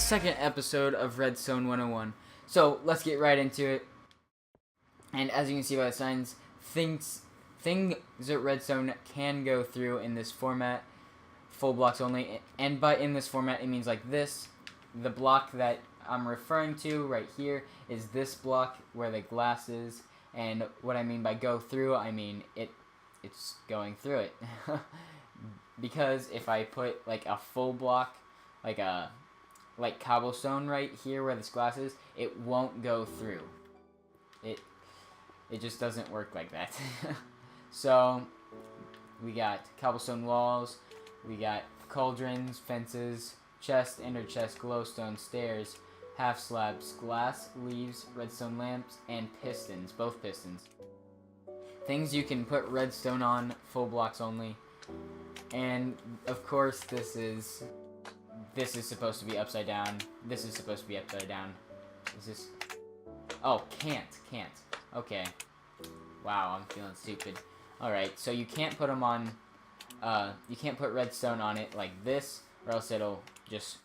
second episode of Redstone 101. So let's get right into it. And as you can see by the signs, things that Redstone can go through in this format, full blocks only. And by in this format, it means like this. The block that I'm referring to right here is this block where the glass is. And what I mean by go through, I mean it's going through it. Because if I put like a full block, like cobblestone right here where this glass is, it won't go through. It just doesn't work like that. So we got cobblestone walls, we got cauldrons, fences, chest, ender chest, glowstone, stairs, half slabs, glass, leaves, redstone lamps, and pistons, both pistons. Things you can put redstone on, full blocks only. And of course this is supposed to be upside down. This is supposed to be upside down. Is this... Oh, can't. Okay. Wow, I'm feeling stupid. Alright, so you can't put them on... you can't put redstone on it like this, or else it'll just...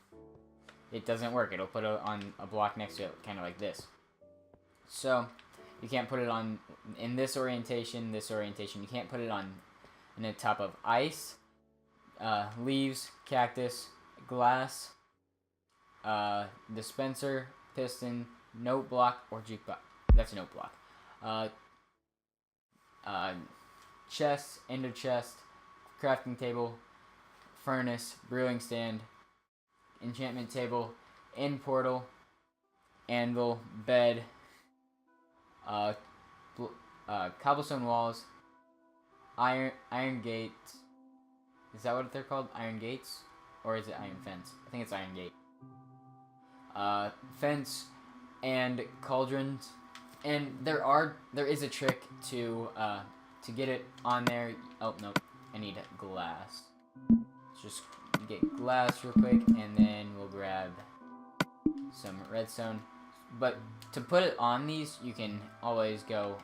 It doesn't work. It'll put it on a block next to it, kind of like this. So, you can't put it on... In this orientation. You can't put it on the top of ice, leaves, cactus, glass, dispenser, piston, note block, or jukebox. That's a note block. Chest, ender chest, crafting table, furnace, brewing stand, enchantment table, end portal, anvil, bed, cobblestone walls, iron gates. Is that what they're called? Iron gates? Or is it iron fence? I think it's iron gate. Fence and cauldrons. And there is a trick to get it on there. Oh no, I need glass. Let's just get glass real quick, and then we'll grab some redstone. But to put it on these, you can always go...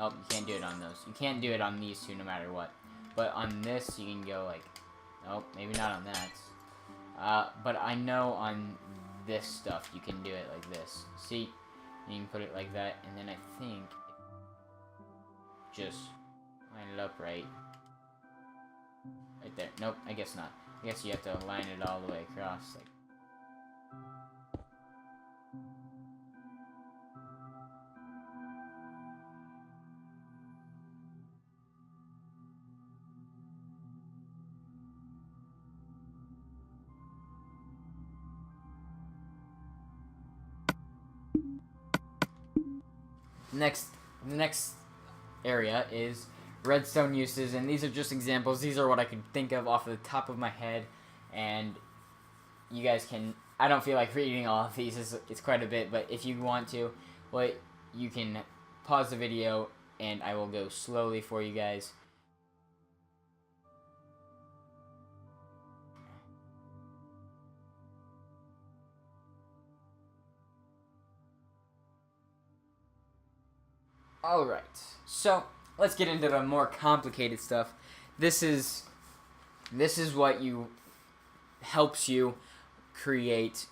Oh, you can't do it on those. You can't do it on these two no matter what. But on this, you can go like... Oh, maybe not on that. But I know on this stuff, you can do it like this. See? You can put it like that, and then I think... Just line it up right there. Nope, I guess not. I guess you have to line it all the way across. Like... The next area is redstone uses, and these are just examples. These are what I could think of off the top of my head, and you guys can... I don't feel like reading all of these. It's quite a bit, but if you want to, well, you can pause the video, and I will go slowly for you guys. Alright, so let's get into the more complicated stuff. This is what helps you create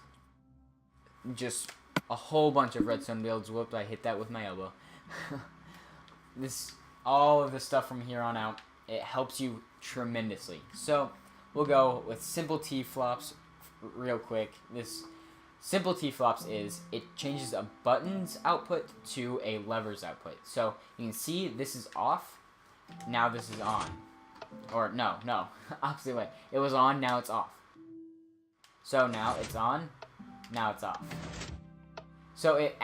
just a whole bunch of redstone builds. Whoops, I hit that with my elbow. All of the stuff from here on out, it helps you tremendously. So we'll go with simple T-flops real quick. This simple T-flops is, it changes a button's output to a lever's output. So you can see this is off, now this is on. Or no, opposite way. It was on, now it's off. So now it's on, now it's off. So it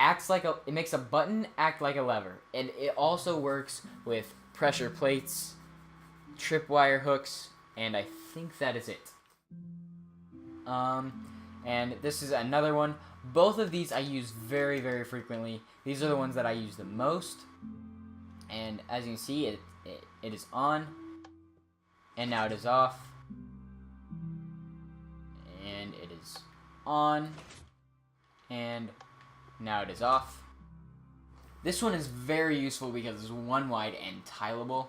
makes a button act like a lever. And it also works with pressure plates, tripwire hooks, and I think that is it. And this is another one. Both of these I use very, very frequently. These are the ones that I use the most. And as you can see, it is on. And now it is off. And it is on. And now it is off. This one is very useful because it's one wide and tileable.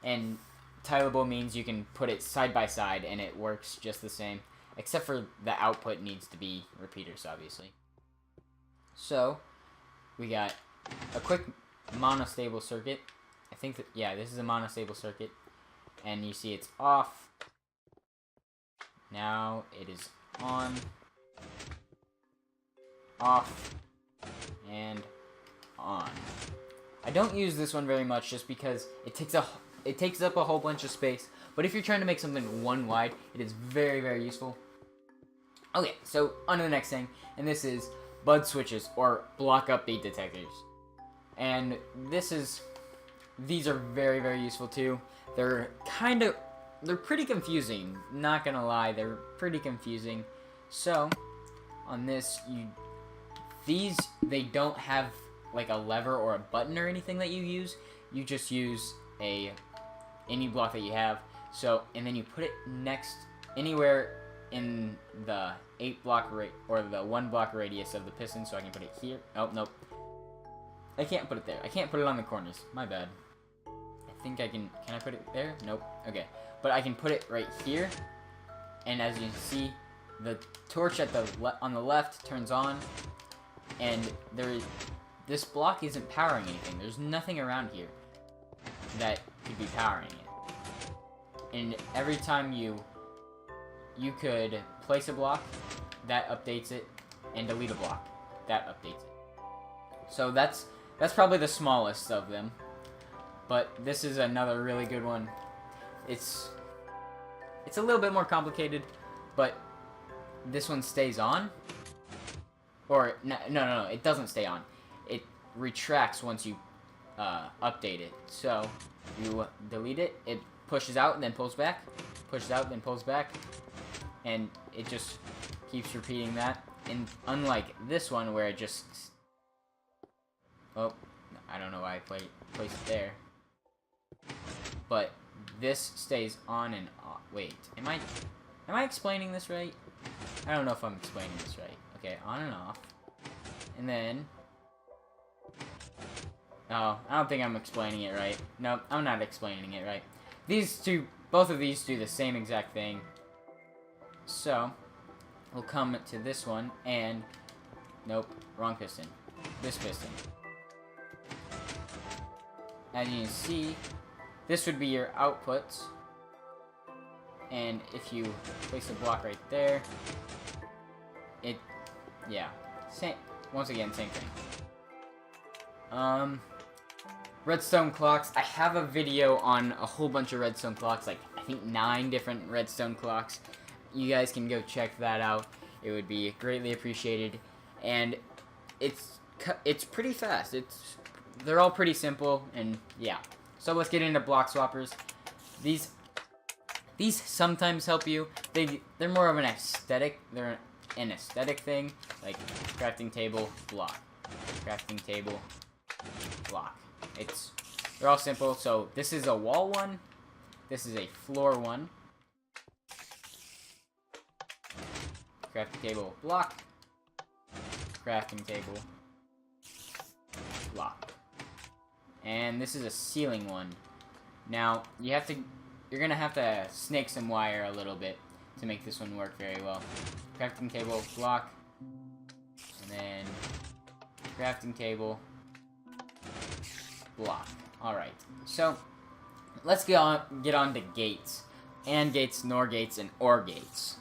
And tileable means you can put it side by side and it works just the same. except for the output needs to be repeaters, obviously. So we got a quick monostable circuit. I think that, yeah, this is a monostable circuit, and you see it's off. Now it is on, off, and on. I don't use this one very much just because it takes up a whole bunch of space. But if you're trying to make something one wide, it is very, very useful. Okay, so on to the next thing, and this is bud switches or block update detectors. And these are very, very useful too. They're pretty confusing. Not gonna lie, they're pretty confusing. So on this, they don't have like a lever or a button or anything that you use. You just use any block that you have. So, and then you put it next anywhere in the 8-block or the 1-block radius of the piston. So I can put it here. Oh, nope. I can't put it there. I can't put it on the corners. My bad. I think I can. Can I put it there? Nope. Okay. But I can put it right here. And as you can see, the torch on the left turns on. And this block isn't powering anything. There's nothing around here that could be powering it. And every time you could place a block, that updates it, and delete a block, that updates it. So that's probably the smallest of them. But this is another really good one. It's a little bit more complicated, but this one stays on. Or no, it doesn't stay on. It retracts once you update it. So you delete it, it pushes out and then pulls back, pushes out then pulls back, and it just keeps repeating that. And unlike this one where it just, oh, I don't know why I placed it there, but this stays on and off. Wait, am I explaining this right? I don't know if I'm explaining this right. Okay, on and off, and then, oh, I don't think I'm explaining it right. No, I'm not explaining it right. Both of these do the same exact thing. So, we'll come to this one, and, nope, wrong piston. This piston. As you can see, this would be your outputs. And if you place a block right there, yeah, once again, same thing. Redstone clocks. I have a video on a whole bunch of redstone clocks, like I think 9 different redstone clocks. You guys can go check that out. It would be greatly appreciated. And it's pretty fast. They're all pretty simple, and yeah. So let's get into block swappers. These sometimes help you. They're more of an aesthetic. They're an aesthetic thing, like crafting table, block, crafting table, block. They're all simple. So this is a wall one. This is a floor one. Crafting table, block. Crafting table, block. And this is a ceiling one. Now you're gonna have to snake some wire a little bit to make this one work very well. Crafting table, block, and then crafting table, block. Alright, so let's get on to gates. AND gates, NOR gates, and OR gates.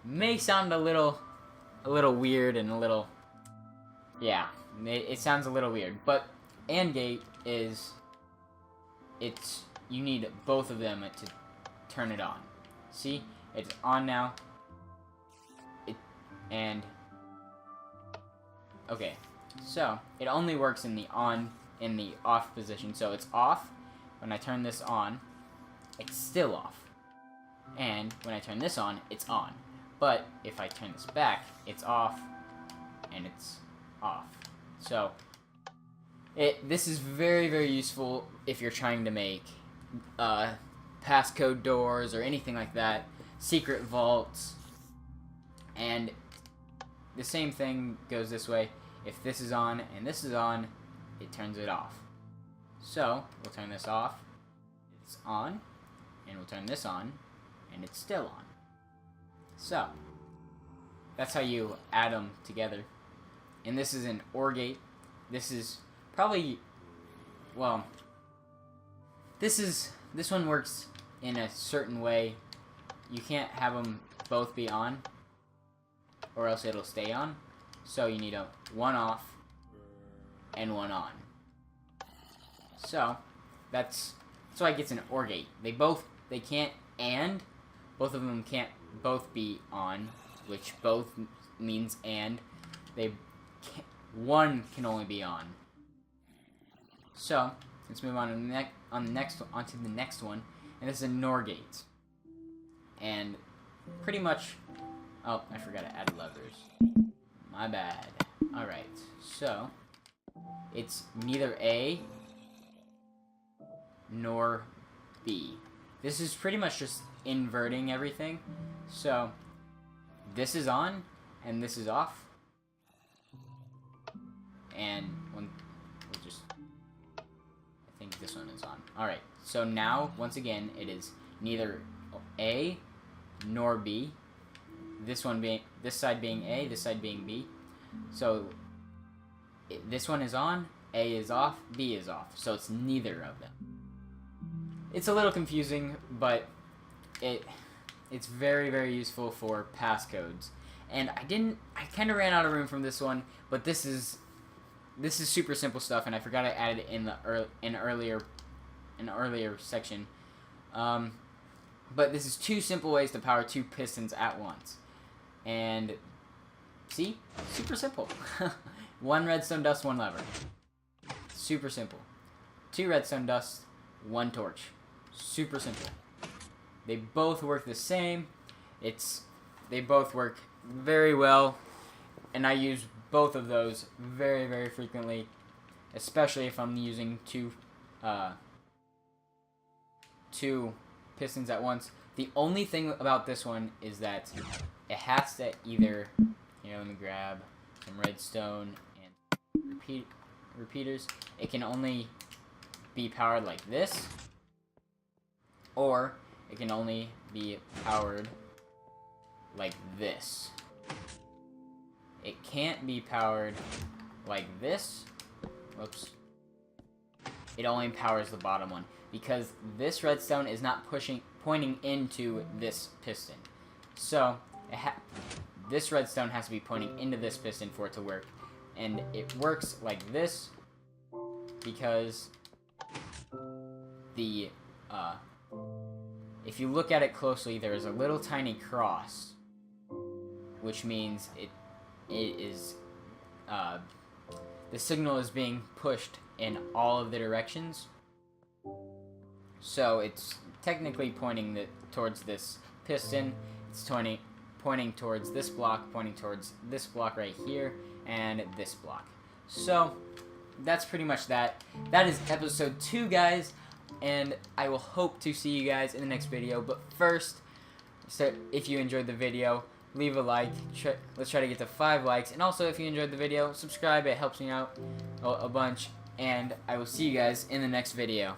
May sound a little weird and a little, yeah, it sounds a little weird, but AND gate is, you need both of them to turn it on. See, it's on now. Okay, so it only works in the off position. So it's off. When I turn this on, it's still off. And when I turn this on, it's on. But if I turn this back, it's off and it's off. So this is very, very useful if you're trying to make passcode doors or anything like that, secret vaults, and the same thing goes this way. If this is on and this is on, it turns it off. So we'll turn this off, it's on, and we'll turn this on, and it's still on. So, that's how you add them together. And this is an OR gate. This is probably, well, this one works in a certain way. You can't have them both be on, or else it'll stay on. So you need a one off and one on. So that's why it gets an OR gate. They can't and both of them can't both be on, which both means and. One can only be on. So let's move on to onto the next one, and this is a NOR gate. And pretty much, oh, I forgot to add levers. My bad. Alright, so it's neither A nor B. This is pretty much just inverting everything. So this is on and this is off. And we'll just, I think this one is on. Alright, so now once again it is neither A nor B. This side being A, this side being B. So this one is on, A is off, B is off. So it's neither of them. It's a little confusing, but it's very, very useful for passcodes. And I kind of ran out of room from this one, but this is super simple stuff, and I forgot I added it in an earlier section. But this is 2 simple ways to power 2 pistons at once. And see? Super simple. 1 redstone dust, 1 lever. Super simple. 2 redstone dust, 1 torch. Super simple. They both work the same. They both work very well, and I use both of those very, very frequently, especially if I'm using two pistons at once. The only thing about this one is that it has to either, here, let me grab some redstone and repeaters. It can only be powered like this, or it can only be powered like this. It can't be powered like this. Whoops. It only powers the bottom one, because this redstone is not pointing into this piston. So this redstone has to be pointing into this piston for it to work. And it works like this because if you look at it closely, there is a little tiny cross, which means it is the signal is being pushed in all of the directions. So it's technically pointing towards this piston. It's pointing towards this block, pointing towards this block right here, and this block. So that's pretty much that. That is episode 2, guys, and I will hope to see you guys in the next video. But first, so if you enjoyed the video, leave a like. Let's try to get to 5 likes. And also, if you enjoyed the video, subscribe. It helps me out a bunch. And I will see you guys in the next video.